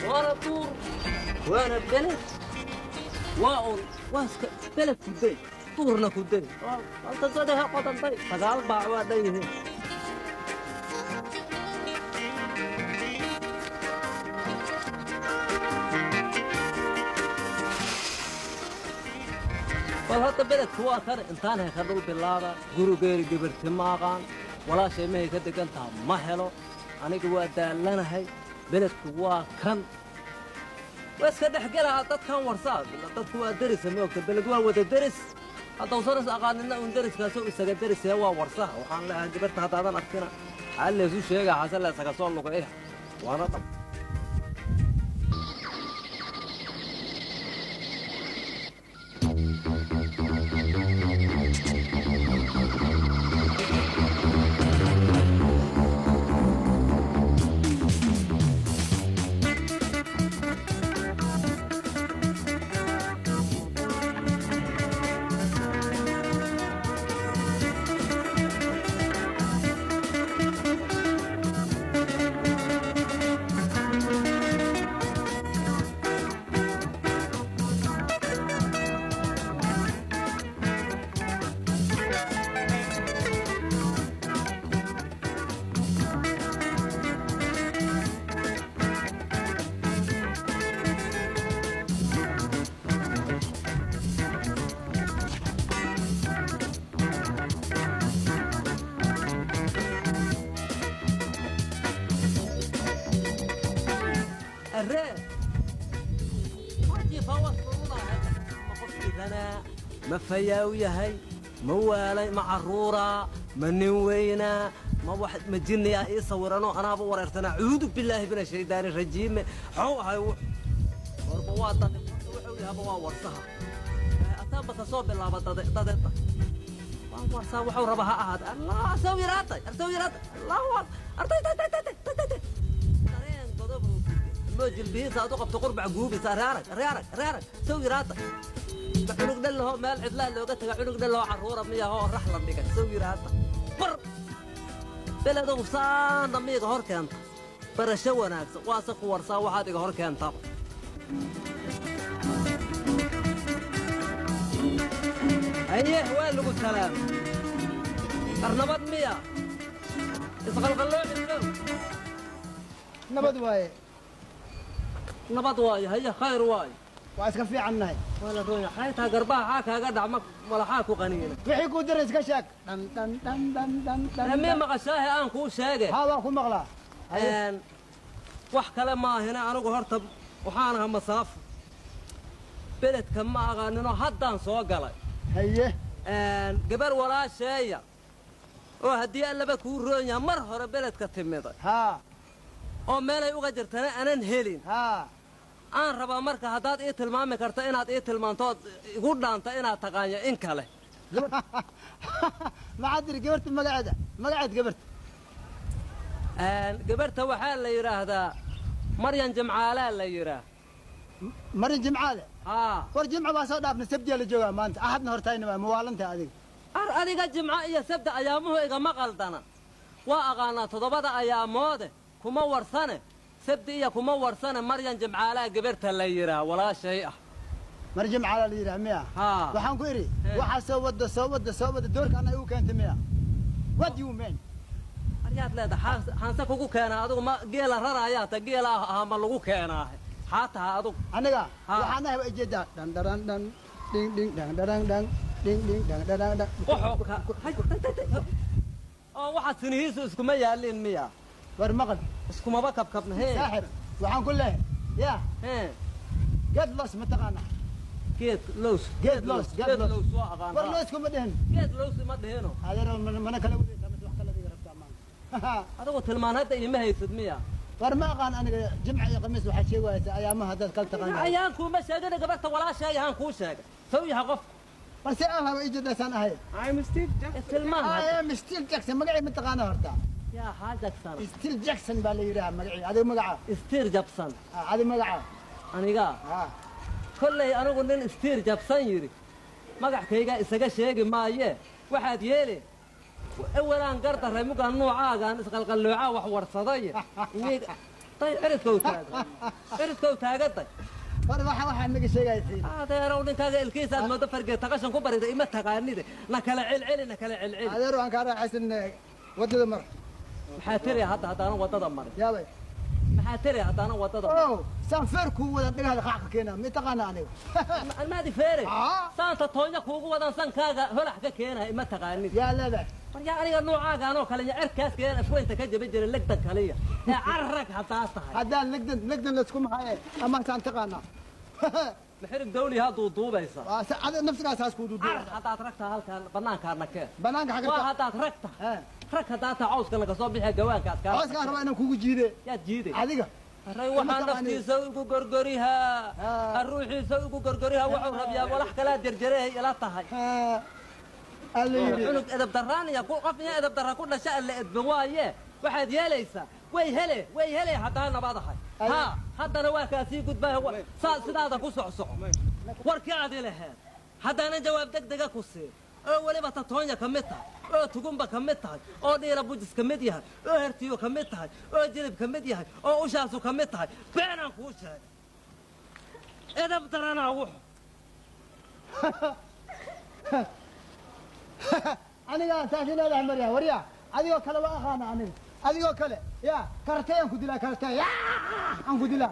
وانا طور وانا بلد واقول واسك بلد كدي طورنا كدي انت صدها قدم طيب فقال باعوا ديه والهذا بلد هو كان انتان هي خدوا بالله غرو غير جبرت ماقان ولا شيء ما هي كدك انت ما هلو انا جوا دالنahay beledku waa kan waska dhaxgalaha dadkan warsaad dadku waa daris moogta beled waa wada daris hadda soo aqaanina un dariskaas oo isaga daris waa warsaha waxaan la gabarta hadaan arkina alle soo sheega xasal la isaga soo luqay waana ما فياوي هاي موالي معرورة من وينا ما واحد مجني يصورنا أنا بوررتنا أعوذ بالله من الشيطان الرجيم هو هاي وربوات وحولها بوا ورصها أتابع تصوب الله بتضد ورصها وحول ربها أحد الله سوي راتي الله أرتي موجل بيس أتوقف تقرب عقوبي رارك سوي راتي عنق دله مال عدلا لو قلت عنق دله عرورة مية هو الرحلة بيك سوي راتي بر بلد وصان ضميق هورك أنت برشوا ناكس واثق ورصا وحادق هورك أنت أيه وين لقوا الكلام أرنبت مية يسقل قلوع الجو نبض واي نبض واي هي خير واي واسك في عنها ولا دنيا حيتها قرباها حاكها قدع ولا حاكو قنينة وحيكو درس كشاك دم دم دم دم دم دم لمين ما قشاهي أنا كو شاقي هذا أكو مغلا أن wax kale ma ahina anigu horta waxaan ahaa masaaf beledka ma aqaanino haddaan soo galay haye gabar walaasheeya oo haddii allaba kuu roon yahay mar hore beledka timiday haa oo meelay uga jirtana aanan helin haa aan rabaa marka haddaad ii tilmaami karta inaad ii tilmaantood igu dhaanta inaad taqaanyo in kale ma cadiri gabarta magaceed gabarta gabarta waxaa la yidhaahdaa maryan jimcaalaa la yidhaah maryan jimcaale haa war jimca baa soo dhaafna sabdiyaa la joogaa maanta axadna hortayna waa mawaalanta adiga adiga jimca iyo sabda ayaamuhu igama qaldana waa aqaanaa toddobada ayaamoode kuma warsane sabdi iyo kuma warsane maryan jimcaalaa gabarta la yidhaah walaashay ah maryan jimcaala la yidhaah miya haa waxaan ku idhi waxaa soo wada doorka anna igu keentay miya what do you mean yaad leedahay xaansa kugu keenaa adigu ma geela raraayaa ta geela ah ma lagu keenaa xaataha adigu aniga waxaan ahay ujeedaa dhan dhan dhan ding ding dang dang dang ding ding dang dang dang oo waxa sinihiisu iskuma yaalin miya war maqal iskumaba kabkabna hee saaxir waxaan ku leeyahay ya get lost mataqaana get lost waa aqaan war lost kuma dhihin get lost ma dhihino adeero mana kala wadi adigu tilmaan hadda ima haysid miya war ma aqaan aniga jimca iyo khamiis waxaa sheegaysaa ayaamaha dad kala taqaan ayaan kuma sheegay gabarta walaashay aan ku sheegay saw yahay qof balse aan haba ijidasan ahay I'm Steve Jackson tilmaan I am Steve Jackson magacii ma taqaana horta ya ha Jackson Steve Jackson baa la yiraahdaa magacii adiga magaca Steve Jackson adiga magaca aniga kollay anigu nin Steve Jackson yiri magacayga isaga sheegi maaye waxaad yeeli أولاً قرط الرموك النوع عاقان إسقال قلوعا وحور صدايا طيب عرفت كوتاقتك فرد واحد نقي شيء قايسين هذا يا روني كذا الكيس ما تفرق تقشن كبر إذا إما تقاني ده نكلا نكلا عل هذا روح كان راح إن ودي دمر محاتري هذا أنا وتدمر يا بي محاتري هذا أنا وتدمر أوه سافركوا ولا تلقى هذا خاك كنا متقنا عليه المادي فارق سانتا تونيا كوكو ودان سان كاغا هلا حكا كينا إما تقاني يا لا لا يا أنا النوع عاقانو كلا عركاس كينا شوي أنت كجب يجري لقتك كليا عرك حتى أصحى هذا نقدر نسكم معي أما سانتقنا محرق دولي هذا ضوضو بيصا هذا نفس الأساس كودو حتى تركتها هالكان بنان كارنكه بنانك حاجة وهذا تركتها رك هذا عاوز كنا قصاب بيها جوان كات كات عاوز كان رواينا كوكو جيدة يا جيدة عليك الروح نفتي يسوي قرقريها الروح يسوي قرقريها وعرب يا ولا حكلا درجريه لا تهاي اللي عنق إذا بدراني يقول قفني إذا بدر كل شيء اللي ادبوايه واحد يليسا وي هلي حتى أنا بعضها ها حتى رواك قد به هو سداده كسعسع وركعد له حتى أنا جواب دق كسي أول ما تطهني كمتها أو تقوم بكمتها أو دير بوجس كمتها أو هرتيو كمتها أو جلب كمتها أو شاسو كمتها بينا كوشة إذا بدر أنا أروح أنا قاعد تاكل هذا عمر يا وريا أديو كلا وأخانا عني أديو كلا يا كرتين كدلا كرتين يا أنكدلا